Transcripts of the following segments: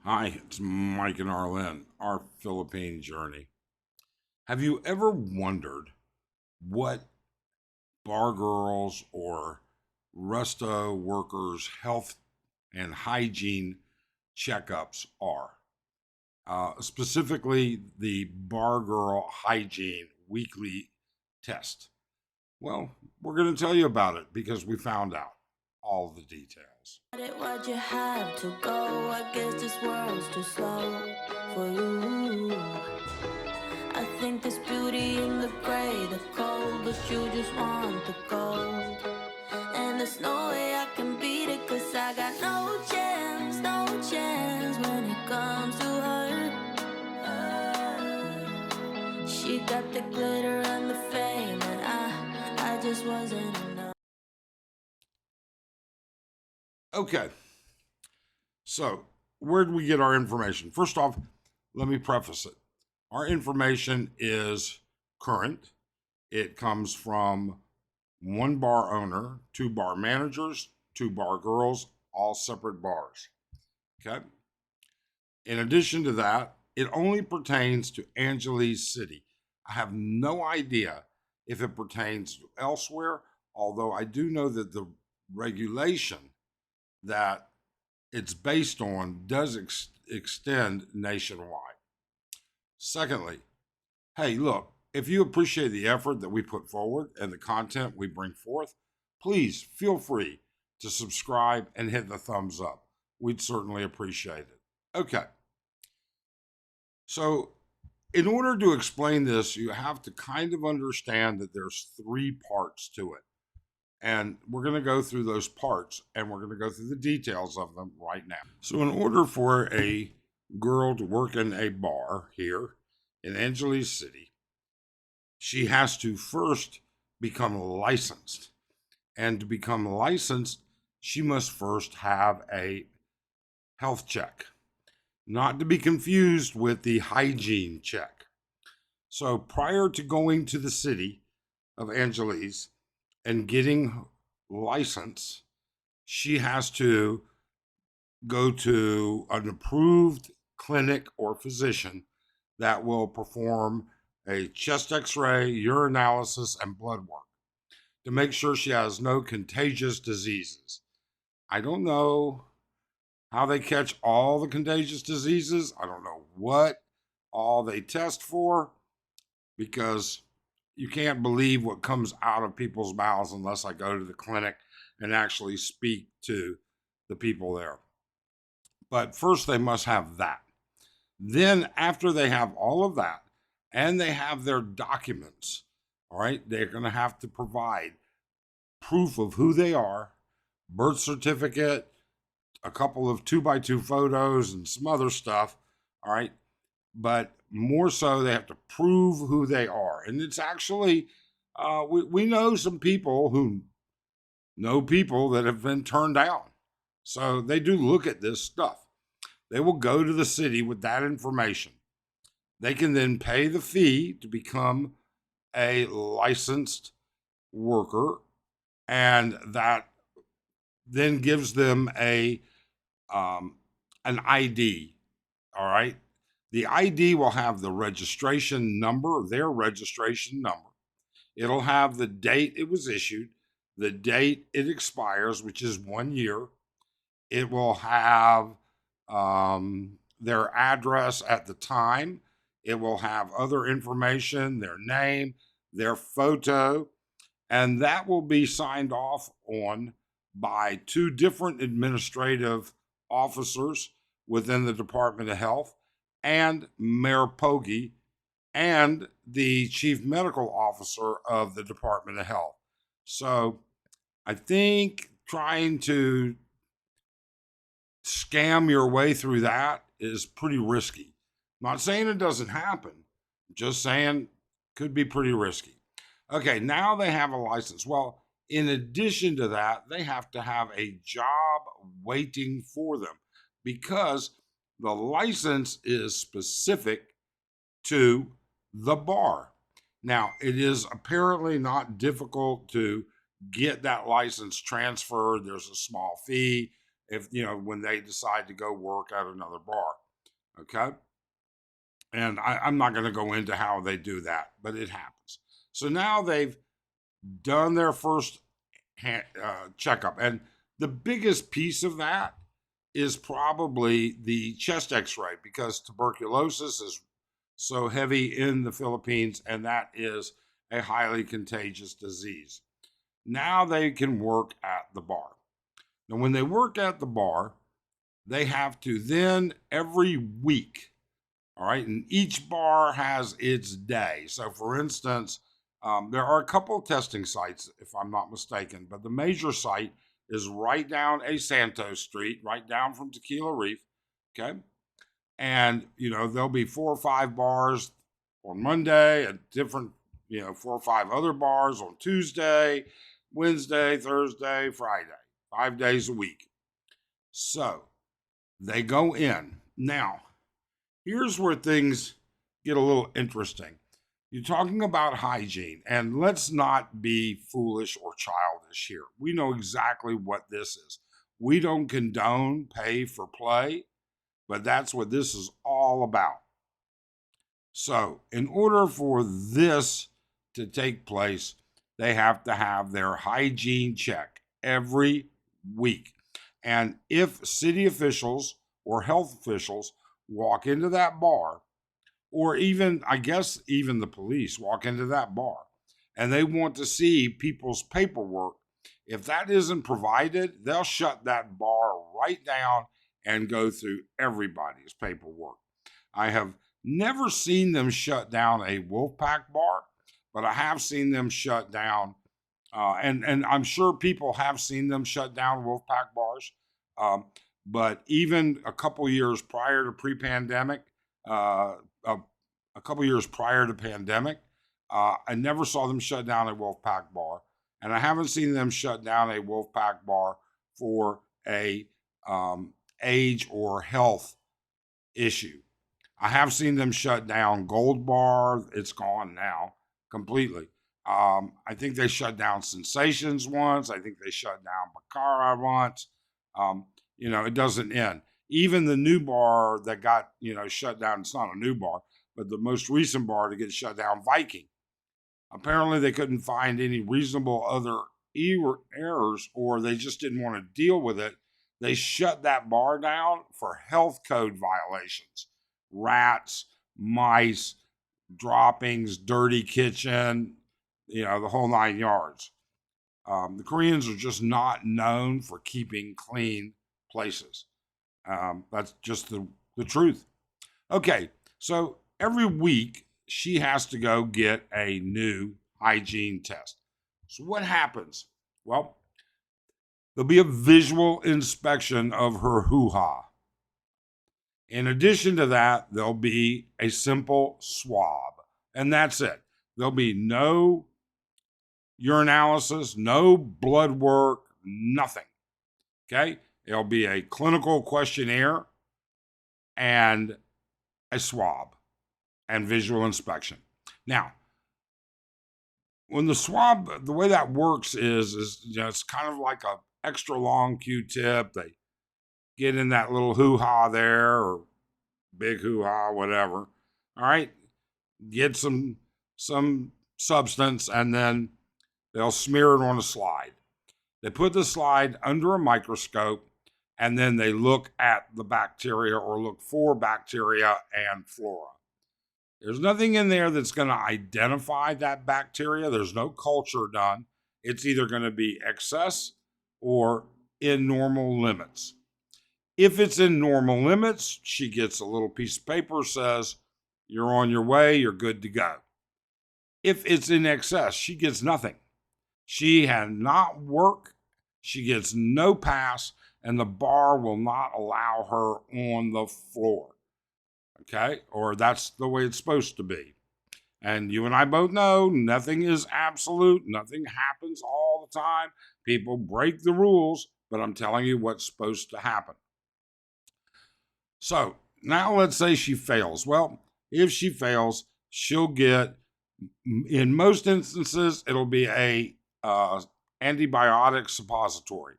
Hi, it's Mike and Arlen, our Philippine journey. Have you ever wondered what bar girls or resto workers' health and hygiene checkups are? Specifically, the BarGirl Hygiene weekly test. Well, we're going to tell you about it because we found out all the details. Why'd you have to go? I guess this world's too slow for you. I think there's beauty in the gray, the cold, but you just want the gold. And there's no way I can beat it, cause I got no chance, no chance when it comes to her. She got the glitter and the fame, and I just wasn't enough. Okay, so where did we get our information? First off, let me preface it. Our information is current. It comes from one bar owner, two bar managers, two bar girls, all separate bars. Okay. In addition to that, it only pertains to Angeles City. I have no idea if it pertains to elsewhere, although I do know that the regulation that it's based on does extend nationwide. Secondly, hey, look, if you appreciate the effort that we put forward and the content we bring forth, please feel free to subscribe and hit the thumbs up. We'd certainly appreciate it. Okay, so in order to explain this, you have to kind of understand that there's three parts to it. And we're going to go through those parts and we're going to go through the details of them right now. So, in order for a girl to work in a bar here in Angeles City, she has to first become licensed. And to become licensed, she must first have a health check, not to be confused with the hygiene check. So, prior to going to the city of Angeles and getting license, she has to go to an approved clinic or physician that will perform a chest x-ray, urinalysis, and blood work to make sure she has no contagious diseases. I don't know how they catch all the contagious diseases. I don't know what all they test for because you can't believe what comes out of people's mouths unless I go to the clinic and actually speak to the people there. But first, they must have that. Then, after they have all of that and they have their documents, all right, they're going to have to provide proof of who they are, birth certificate, a couple of 2x2 photos, and some other stuff, all right. But more so, they have to prove who they are. And it's actually, we know some people who know people that have been turned down. So they do look at this stuff. They will go to the city with that information. They can then pay the fee to become a licensed worker, and that then gives them an ID. All right, the ID will have the registration number, their registration number. It'll have the date it was issued, the date it expires, which is 1 year. It will have their address at the time. It will have other information, their name, their photo, and that will be signed off on by two different administrative officers within the Department of Health and Mayor Poggi and the chief medical officer of the Department of Health. So I think trying to scam your way through that is pretty risky. Not saying it doesn't happen, just saying could be pretty risky. Okay, now they have a license. Well, in addition to that, they have to have a job waiting for them because the license is specific to the bar. Now, it is apparently not difficult to get that license transferred. There's a small fee. if, when they decide to go work at another bar. Okay. And I'm not going to go into how they do that, but it happens. So now they've done their first checkup. And the biggest piece of that is probably the chest x ray, because tuberculosis is so heavy in the Philippines, and that is a highly contagious disease. Now they can work at the bar. Now, when they work at the bar, they have to then every week, all right, and each bar has its day. So, for instance, there are a couple of testing sites, if I'm not mistaken, but the major site is right down a Santos Street, right down from Tequila Reef. Okay. And, there'll be 4 or 5 bars on Monday and different, 4 or 5 other bars on Tuesday, Wednesday, Thursday, Friday, 5 days a week. So they go in. Now, here's where things get a little interesting. You're talking about hygiene, and let's not be foolish or childish here. We know exactly what this is. We don't condone pay for play, but that's what this is all about. So, in order for this to take place, they have to have their hygiene check every week. And if city officials or health officials walk into that bar, or even, I guess, even the police walk into that bar and they want to see people's paperwork, if that isn't provided, they'll shut that bar right down and go through everybody's paperwork. I have never seen them shut down a Wolfpack bar, but I have seen them shut down, and I'm sure people have seen them shut down Wolfpack bars. But even a couple years prior to pre-pandemic, a couple years prior to pandemic, I never saw them shut down a Wolfpack bar, and I haven't seen them shut down a Wolfpack bar for a age or health issue. I have seen them shut down Gold Bar. It's gone now completely. I think they shut down Sensations once. I think they shut down Bacara once. It doesn't end. Even the new bar that got, shut down, it's not a new bar, but the most recent bar to get shut down, Viking. Apparently they couldn't find any reasonable other errors, or they just didn't want to deal with it. They shut that bar down for health code violations. Rats, mice, droppings, dirty kitchen, the whole 9 yards. The Koreans are just not known for keeping clean places. That's just the truth. Okay, so every week she has to go get a new hygiene test. So what happens? Well, there'll be a visual inspection of her hoo-ha. In addition to that, there'll be a simple swab, and that's it. There'll be no urinalysis, no blood work, nothing. Okay? It'll be a clinical questionnaire and a swab and visual inspection. Now, when the swab, the way that works is it's kind of like a extra long Q-tip. They get in that little hoo-ha there, or big hoo-ha, whatever. All right, get some substance, and then they'll smear it on a slide. They put the slide under a microscope, and then they look at the bacteria, or look for bacteria and flora. There's nothing in there that's going to identify that bacteria. There's no culture done. It's either going to be excess or in normal limits. If it's in normal limits, she gets a little piece of paper, says, you're on your way, you're good to go. If it's in excess, she gets nothing. She had not work, she gets no pass, and the bar will not allow her on the floor. Okay? Or that's the way it's supposed to be. And you and I both know nothing is absolute. Nothing happens all the time. People break the rules, but I'm telling you what's supposed to happen. So now let's say she fails. Well, if she fails, she'll get, in most instances, it'll be a antibiotic suppository.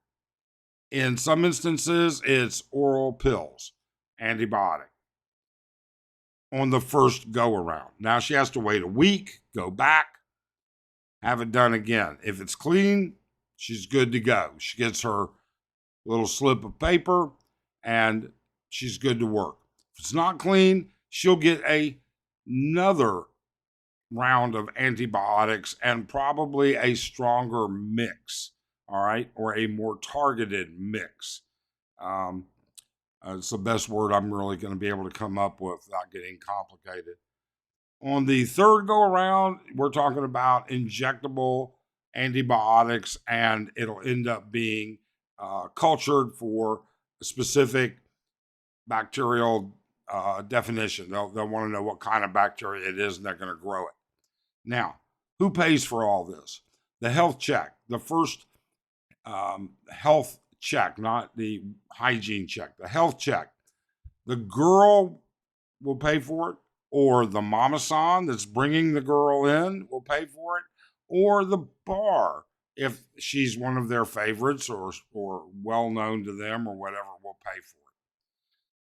In some instances, it's oral pills, antibiotic, on the first go around. Now she has to wait a week, go back, have it done again. If it's clean, she's good to go. She gets her little slip of paper and she's good to work. If it's not clean, she'll get another round of antibiotics and probably a stronger mix, all right, or a more targeted mix. It's the best word I'm really going to be able to come up with without getting complicated. On the third go around, we're talking about injectable antibiotics, and it'll end up being cultured for a specific bacterial definition. They'll want to know what kind of bacteria it is, and they're going to grow it. Now, who pays for all this? The health check, the first health check, not the hygiene check, the health check. The girl will pay for it, or the mama-san that's bringing the girl in will pay for it, or the bar, if she's one of their favorites or well known to them or whatever, will pay for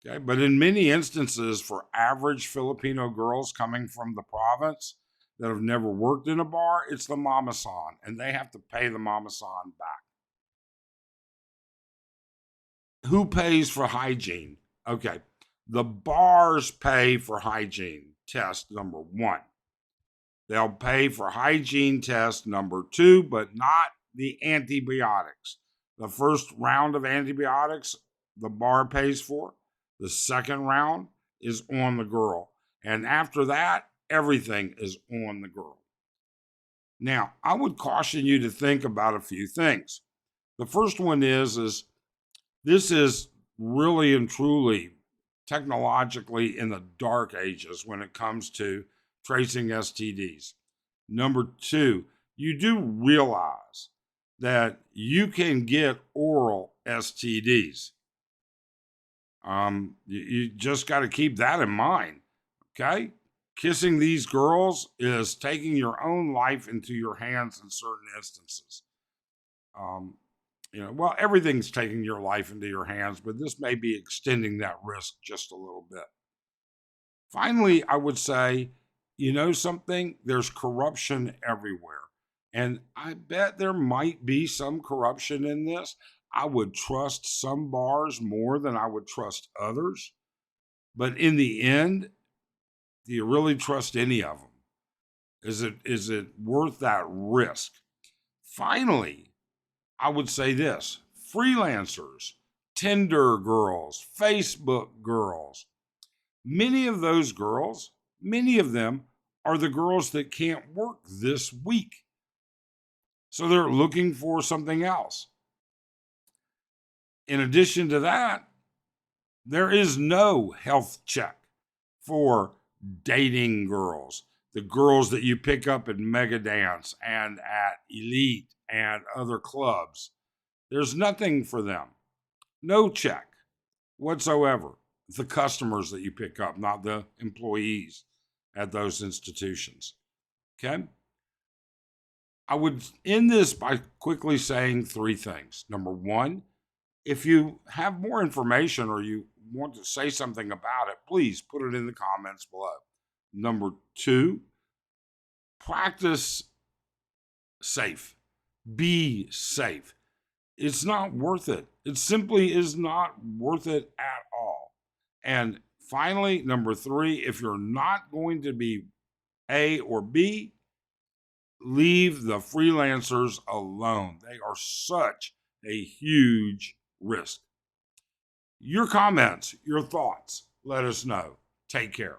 it. Okay, but in many instances, for average Filipino girls coming from the province that have never worked in a bar, it's the mama-san, and they have to pay the mama-san back. Who pays for hygiene? Okay, the bars pay for hygiene test number 1. They'll pay for hygiene test number 2, but not the antibiotics. The first round of antibiotics, the bar pays for. The second round is on the girl. And after that, everything is on the girl. Now, I would caution you to think about a few things. The first one is this is really and truly technologically in the dark ages when it comes to tracing STDs. Number 2, you do realize that you can get oral STDs. You just got to keep that in mind, okay? Kissing these girls is taking your own life into your hands in certain instances. Well, everything's taking your life into your hands, but this may be extending that risk just a little bit. Finally, I would say, you know something? There's corruption everywhere. And I bet there might be some corruption in this. I would trust some bars more than I would trust others. But in the end, do you really trust any of them? Is it worth that risk? Finally, I would say this: freelancers, Tinder girls, Facebook girls. Many of those girls, many of them are the girls that can't work this week. So they're looking for something else. In addition to that, there is no health check for dating girls, the girls that you pick up at Mega Dance and at Elite and other clubs. There's nothing for them. No check whatsoever. The customers that you pick up, not the employees at those institutions. Okay? I would end this by quickly saying 3 things. Number 1, if you have more information or you want to say something about it, please put it in the comments below. Number 2, practice safe. Be safe. It's not worth it. It simply is not worth it at all. And finally, number 3, if you're not going to be A or B, leave the freelancers alone. They are such a huge risk. Your comments, your thoughts, let us know. Take care.